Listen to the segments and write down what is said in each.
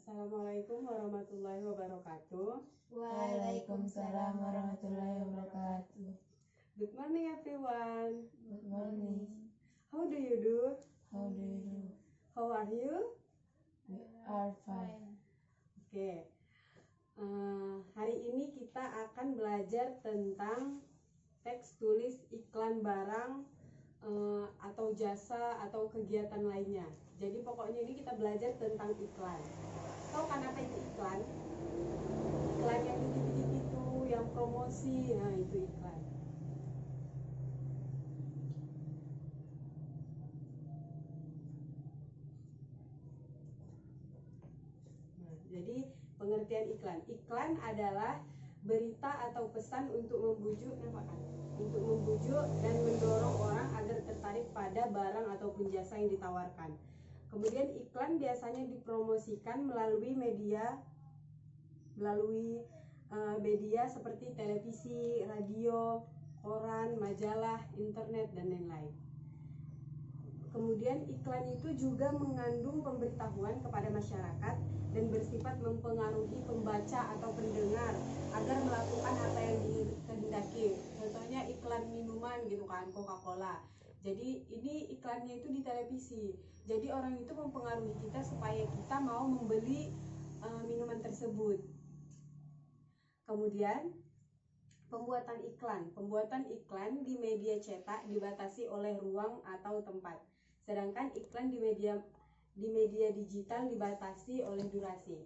Assalamualaikum warahmatullahi wabarakatuh. Waalaikumsalam warahmatullahi wabarakatuh. Good morning everyone. Good morning. How do you do? How do you do? How are you? We are fine. Oke. Hari ini kita akan belajar tentang teks tulis iklan barang atau jasa atau kegiatan lainnya. Jadi pokoknya ini kita belajar tentang iklan. Tahu kan apa itu iklan? Iklan yang gitu-gitu, yang promosi, nah itu iklan. Nah, jadi pengertian iklan. Iklan adalah berita atau pesan untuk membujuk, untuk membujuk dan mendorong orang agar tertarik pada barang ataupun jasa yang ditawarkan. Kemudian iklan biasanya dipromosikan melalui media seperti televisi, radio, koran, majalah, internet, dan lain-lain. Kemudian iklan itu juga mengandung pemberitahuan kepada masyarakat dan bersifat mempengaruhi pembaca atau pendengar agar melakukan apa yang dikehendaki. Contohnya iklan minuman gitu kan, Coca-Cola. Jadi ini iklannya itu di televisi. Jadi orang itu mempengaruhi kita supaya kita mau membeli minuman tersebut. Kemudian pembuatan iklan. Pembuatan iklan di media cetak dibatasi oleh ruang atau tempat. Sedangkan iklan di media digital dibatasi oleh durasi.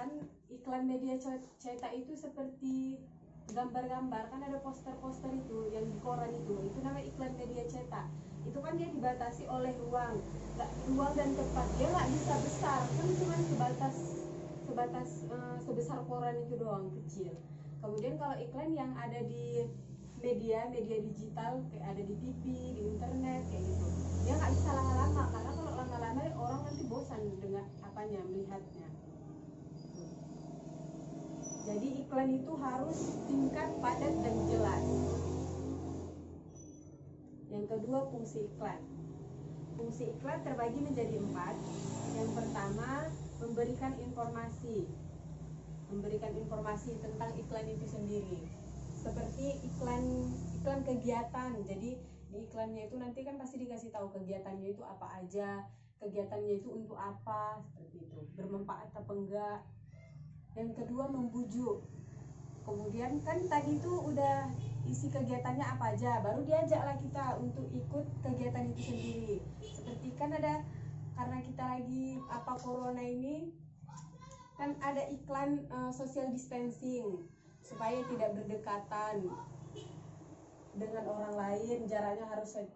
Kan iklan media cetak itu seperti gambar-gambar, kan ada poster-poster itu yang di koran itu namanya iklan media cetak. Itu kan dia dibatasi oleh ruang dan tempat, dia nggak bisa besar, kan cuma sebatas sebesar koran itu doang, kecil. Kemudian kalau iklan yang ada di media digital kayak ada di TV, di internet kayak gitu, dia nggak bisa lama-lama, karena kalau lama-lama orang nanti bosan dengan melihatnya. Jadi iklan itu harus singkat, padat, dan jelas. Yang kedua, fungsi iklan. Fungsi iklan terbagi menjadi 4. Yang pertama, memberikan informasi tentang iklan itu sendiri. Seperti iklan kegiatan. Jadi di iklannya itu nanti kan pasti dikasih tahu kegiatannya itu apa aja, kegiatannya itu untuk apa, seperti itu, bermanfaat apa enggak. Yang kedua, membujuk. Kemudian kan tadi itu udah isi kegiatannya apa aja, baru diajaklah kita untuk ikut kegiatan itu sendiri. Seperti kan ada, karena kita lagi corona ini, kan ada iklan social distancing supaya tidak berdekatan dengan orang lain, jaraknya harus 1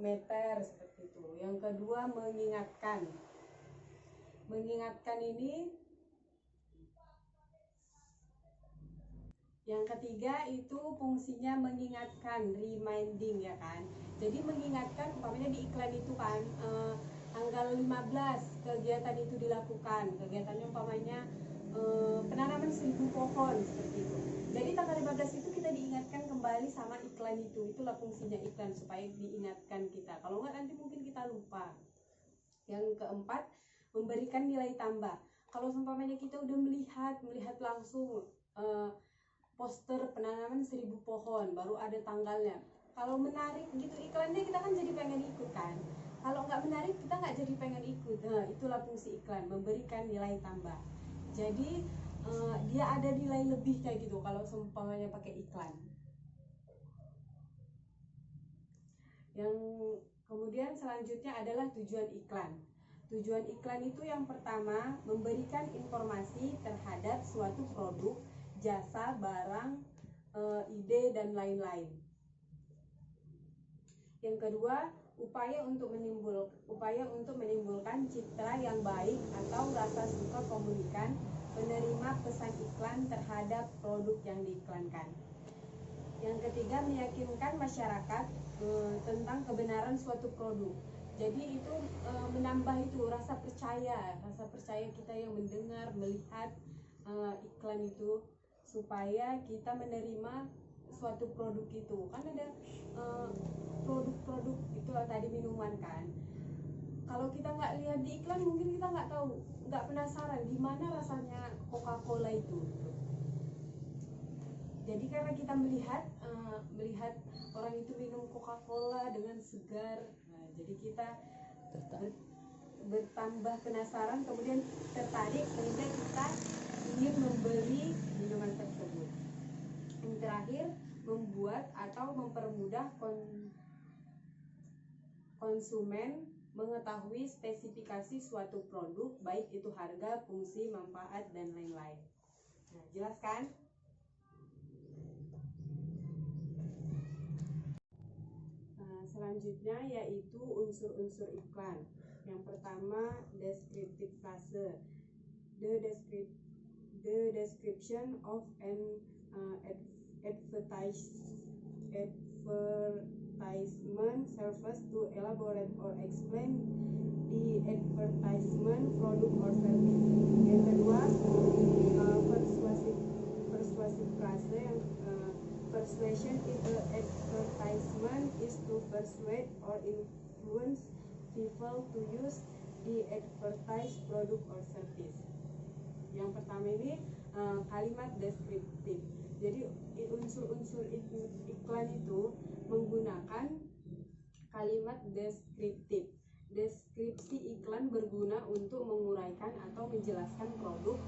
meter, seperti itu. Yang kedua, mengingatkan ini. Yang ketiga itu fungsinya mengingatkan, reminding, ya kan. Jadi mengingatkan, umpamanya di iklan itu kan tanggal 15 kegiatan itu dilakukan. Kegiatannya umpamanya penanaman 1000 pohon, seperti itu. Jadi tanggal 15 itu kita diingatkan kembali sama iklan itu. Itulah fungsinya iklan, supaya diingatkan kita. Kalau nggak nanti mungkin kita lupa. Yang keempat, memberikan nilai tambah. Kalau umpamanya kita udah melihat langsung poster penanaman 1000 pohon, baru ada tanggalnya. Kalau menarik gitu iklannya, kita kan jadi pengen ikut kan. Kalau nggak menarik, kita nggak jadi pengen ikut. Nah, itulah fungsi iklan, memberikan nilai tambah. Jadi dia ada nilai lebih kayak gitu kalau seumpamanya pakai iklan. Yang kemudian selanjutnya adalah tujuan iklan. Tujuan iklan itu yang pertama, memberikan informasi terhadap suatu produk, jasa, barang, ide, dan lain-lain. Yang kedua, upaya untuk menimbulkan citra yang baik atau rasa suka komunikan menerima pesan iklan terhadap produk yang diiklankan. Yang ketiga, meyakinkan masyarakat tentang kebenaran suatu produk. Jadi itu menambah itu rasa percaya kita yang mendengar, melihat iklan itu, supaya kita menerima suatu produk itu. Kan ada produk-produk itu tadi minuman kan, kalau kita nggak lihat di iklan mungkin kita nggak tahu, nggak penasaran gimana rasanya Coca-Cola itu. Jadi karena kita melihat orang itu minum Coca-Cola dengan segar, nah, jadi kita bertambah penasaran, kemudian tertarik sehingga kita ingin membeli minuman tersebut. Yang terakhir, membuat atau mempermudah konsumen mengetahui spesifikasi suatu produk, baik itu harga, fungsi, manfaat, dan lain-lain. Nah, jelas kan? Selanjutnya yaitu unsur-unsur iklan. Yang pertama, descriptive phrase. The description of an advertisement serves to elaborate or explain the advertisement product or service. Yang kedua, persuasive phrase. Yang persuasion in the advertisement is to persuade or influence people to use the advertised product or service. Yang pertama ini kalimat deskriptif. Jadi unsur-unsur iklan itu menggunakan kalimat deskriptif. Deskripsi iklan berguna untuk menguraikan atau menjelaskan produk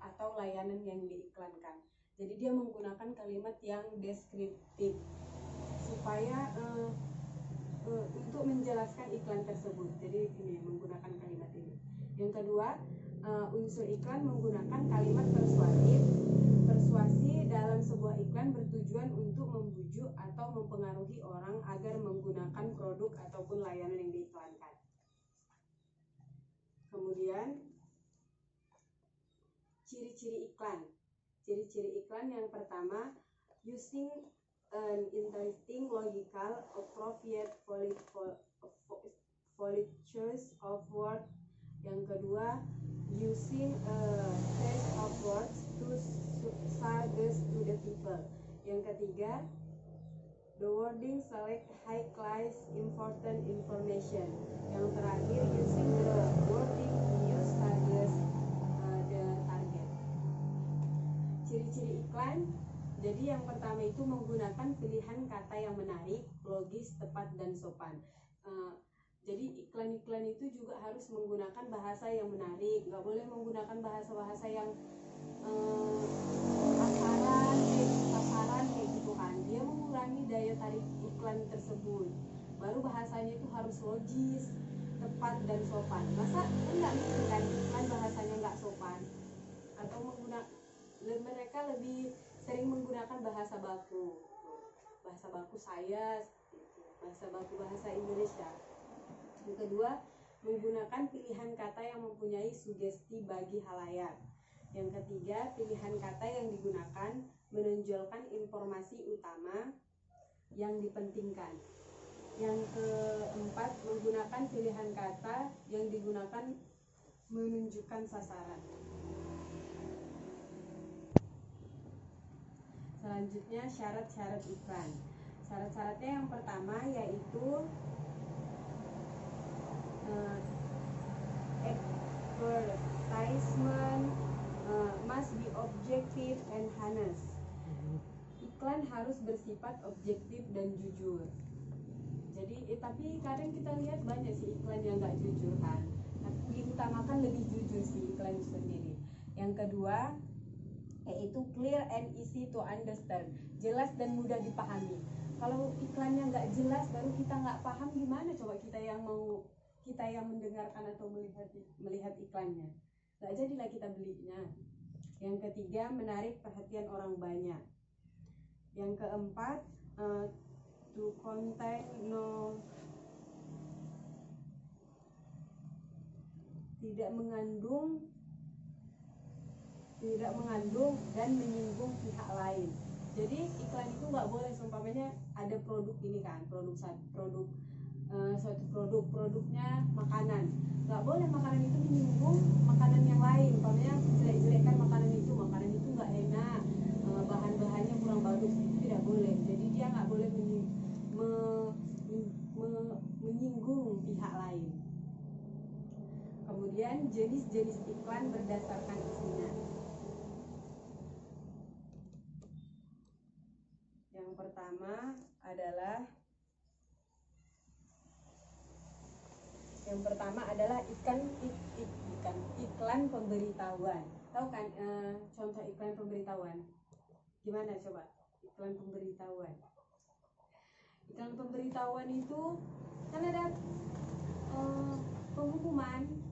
atau layanan yang diiklankan. Jadi dia menggunakan kalimat yang deskriptif supaya untuk menjelaskan iklan tersebut. Jadi ini menggunakan kalimat ini. Yang kedua, unsur iklan menggunakan kalimat persuasif. Persuasi dalam sebuah iklan bertujuan untuk membujuk atau mempengaruhi orang agar menggunakan produk ataupun layanan yang diiklankan. Kemudian ciri-ciri iklan. Ciri-ciri iklan yang pertama, using an interesting, logical, appropriate, valid choice of word. Yang kedua, using a choice of words to suggest to the people. Yang ketiga, the wording select high class important information. Yang terakhir, using the wording use suggest the target. Ciri-ciri iklan. Jadi yang pertama itu menggunakan pilihan kata yang menarik, logis, tepat, dan sopan. Jadi iklan-iklan itu juga harus menggunakan bahasa yang menarik, nggak boleh menggunakan bahasa-bahasa yang pasaran kayak gitu kan. Dia mengurangi daya tarik iklan tersebut. Baru bahasanya itu harus logis, tepat, dan sopan. Masa enggak mungkin kan iklan bahasanya nggak sopan? Atau mereka lebih sering menggunakan bahasa baku saya, bahasa Indonesia. Yang kedua, menggunakan pilihan kata yang mempunyai sugesti bagi halayak. Yang ketiga, pilihan kata yang digunakan menonjolkan informasi utama yang dipentingkan. Yang keempat, menggunakan pilihan kata yang digunakan menunjukkan sasaran. Selanjutnya, syarat-syarat iklan. Syarat-syaratnya yang pertama yaitu advertisement must be objective and honest. Iklan harus bersifat objektif dan jujur. Jadi tapi kadang kita lihat banyak sih iklan yang nggak jujur kan. Tapi diutamakan lebih jujur sih iklan itu sendiri. Yang kedua yaitu clear and easy to understand, jelas dan mudah dipahami. Kalau iklannya nggak jelas, baru kita nggak paham, gimana coba kita yang mendengarkan atau melihat iklannya, nggak jadilah kita belinya. Yang ketiga, menarik perhatian orang banyak. Yang keempat, to contain tidak mengandung dan menyinggung pihak lain. Jadi iklan itu nggak boleh, seumpamanya ada produk ini kan, suatu produknya makanan, nggak boleh makanan itu menyinggung makanan yang lain. Umpamanya jelek-jelekkan makanan itu nggak enak, bahan-bahannya kurang bagus, itu tidak boleh. Jadi dia nggak boleh menyinggung pihak lain. Kemudian jenis-jenis iklan berdasarkan isinya. Yang pertama adalah iklan pemberitahuan. Tahu kan contoh iklan pemberitahuan? Gimana coba? Iklan pemberitahuan. Iklan pemberitahuan itu kan ada pengumuman.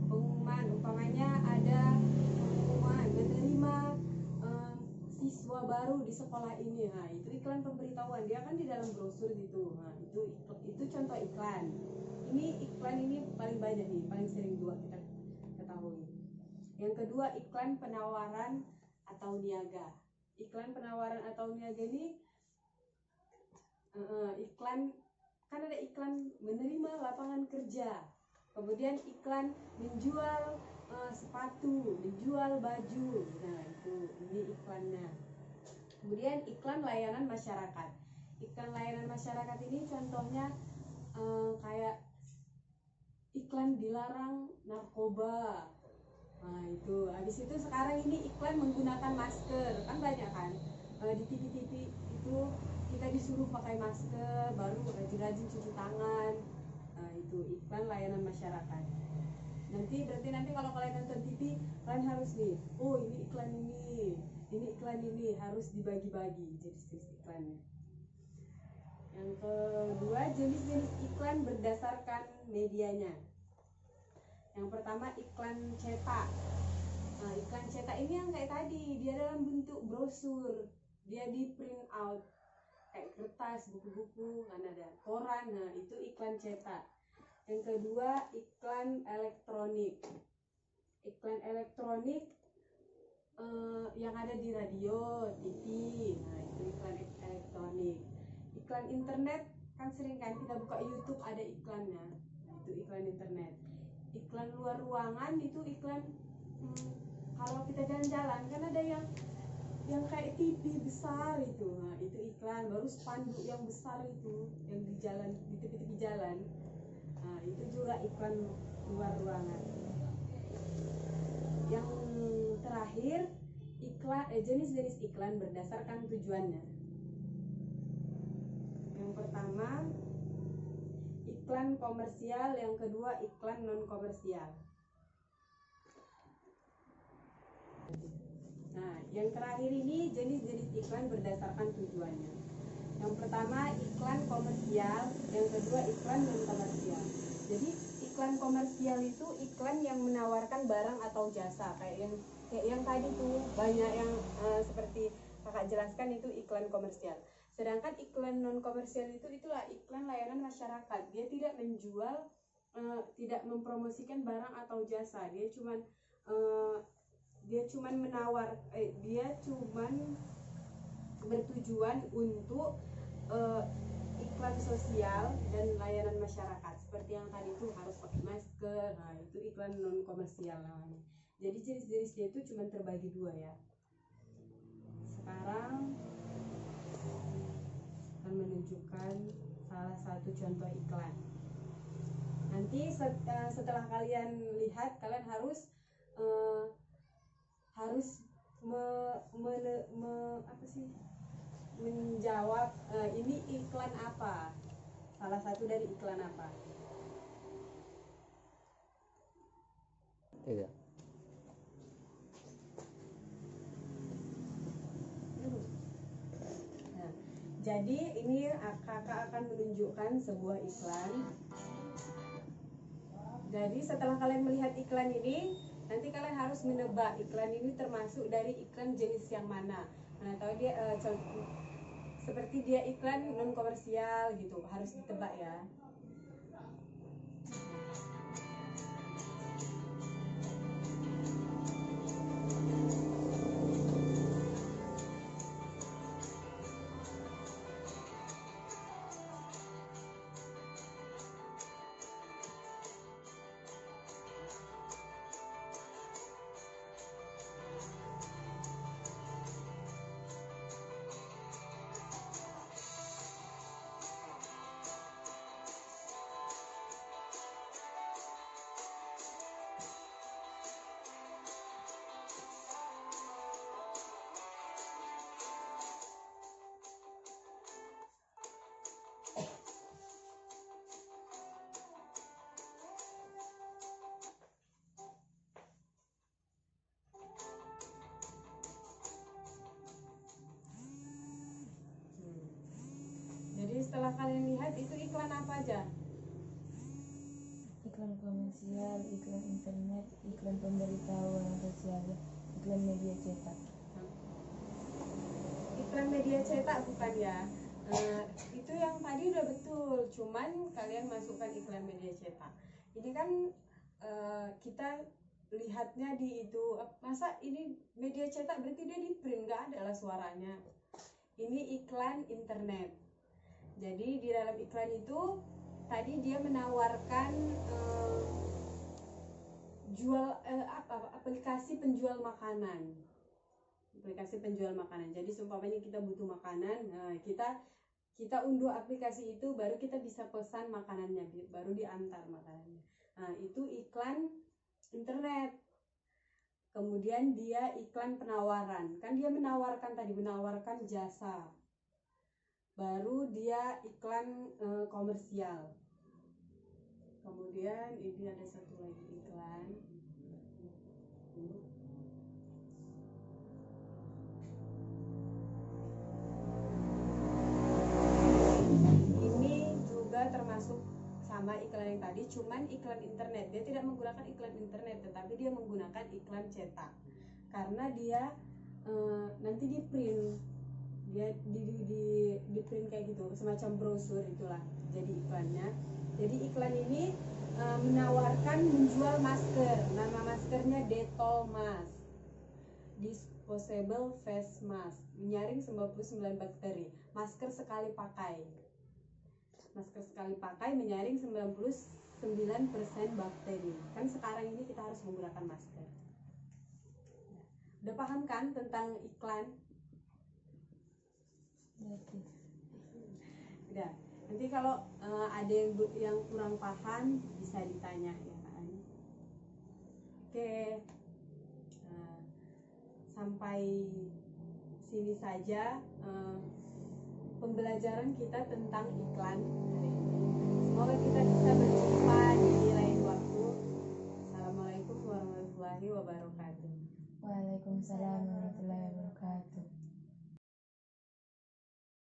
Pengumuman umpamanya ada pengumuman menerima siswa baru di sekolah ini. Nah, itu iklan pemberitahuan. Dia kan di dalam brosur gitu. Nah, itu contoh iklan. Iklan ini paling banyak nih, paling sering juga kita ketahui. Yang kedua, iklan penawaran atau niaga. Iklan penawaran atau niaga ini iklan, kan ada iklan menerima lapangan kerja, kemudian iklan menjual sepatu, menjual baju. Nah, ini iklannya. Kemudian iklan layanan masyarakat. Iklan layanan masyarakat ini contohnya kayak iklan dilarang narkoba. Nah, itu. Habis itu sekarang ini iklan menggunakan masker. Kan banyak kan di TV-TV itu kita disuruh pakai masker, baru rajin-rajin cuci tangan. Nah, itu iklan layanan masyarakat. Berarti nanti kalau kalian nonton TV, kalian harus nih, oh ini iklan ini harus dibagi-bagi jenis-jenis iklannya. Yang kedua, jenis-jenis iklan berdasarkan medianya. Yang pertama, iklan cetak. Nah, iklan cetak ini yang kayak tadi, dia dalam bentuk brosur, dia di print out kayak kertas, buku-buku, kan ada koran. Nah, itu iklan cetak. Yang kedua, iklan elektronik. Iklan elektronik yang ada di radio, TV. Nah, itu iklan elektronik. Iklan internet kan sering kan kita buka YouTube ada iklannya. Nah, itu iklan internet. Iklan luar ruangan itu iklan kalau kita jalan-jalan kan ada yang kayak TV besar itu. Nah, itu iklan. Baru spanduk yang besar itu yang di jalan, di tepi-tepi jalan. Nah, itu juga iklan luar ruangan. Yang terakhir, jenis-jenis iklan berdasarkan tujuannya. Yang pertama, iklan komersial. Yang kedua, iklan non komersial. Nah, yang terakhir ini jenis-jenis iklan berdasarkan tujuannya. Yang pertama, iklan komersial. Yang kedua, iklan non komersial. Jadi iklan komersial itu iklan yang menawarkan barang atau jasa, kayak yang tadi tuh banyak yang seperti kakak jelaskan, itu iklan komersial. Sedangkan iklan non komersial itulah iklan layanan masyarakat. Dia tidak menjual, tidak mempromosikan barang atau jasa. Dia cuman bertujuan untuk iklan sosial dan layanan masyarakat. Seperti yang tadi itu harus pakai masker. Nah, itu iklan non komersial namanya. Jadi jenis-jenisnya itu cuma terbagi dua ya. Sekarang akan menunjukkan salah satu contoh iklan. Nanti setelah kalian lihat, kalian harus menjawab ini iklan apa, salah satu dari iklan apa. Iya. Nah, jadi ini kakak akan menunjukkan sebuah iklan. Jadi setelah kalian melihat iklan ini, nanti kalian harus menebak iklan ini termasuk dari iklan jenis yang mana. Nah, tahu dia seperti dia iklan non komersial gitu, harus ditebak ya. Jadi setelah kalian lihat itu iklan apa aja? Iklan komersial, iklan internet, iklan pemberitahuan sosial, iklan media cetak. Iklan media cetak bukan ya? Itu yang tadi udah betul, cuman kalian masukkan iklan media cetak. Ini kan kita lihatnya di itu, masa ini media cetak berarti dia di print, nggak ada lah suaranya. Ini iklan internet. Jadi di dalam iklan itu tadi dia menawarkan aplikasi penjual makanan. Aplikasi penjual makanan. Jadi seumpamanya kita butuh makanan, kita unduh aplikasi itu, baru kita bisa pesan makanannya, baru diantar makanannya. Nah, itu iklan internet. Kemudian dia iklan penawaran, kan dia menawarkan jasa. Baru dia iklan komersial. Kemudian ini ada satu lagi iklan. Ini juga termasuk sama iklan yang tadi, cuman iklan internet. Dia tidak menggunakan iklan internet, tetapi dia menggunakan iklan cetak. Karena dia nanti di print, dia di print kayak gitu, semacam brosur itulah jadi iklannya. Jadi iklan ini menawarkan menjual masker. Nama maskernya Dettol Mask, disposable face mask, menyaring 99 bakteri. Masker sekali pakai. Masker sekali pakai menyaring 99% bakteri. Kan sekarang ini kita harus menggunakan masker. Udah paham kan tentang iklan? Udah. Nanti kalau ada yang kurang paham bisa ditanya ya kan. Oke. Sampai sini saja pembelajaran kita tentang iklan hari ini. Semoga kita bisa berjumpa di lain waktu. Assalamualaikum warahmatullahi wabarakatuh. Waalaikumsalam warahmatullahi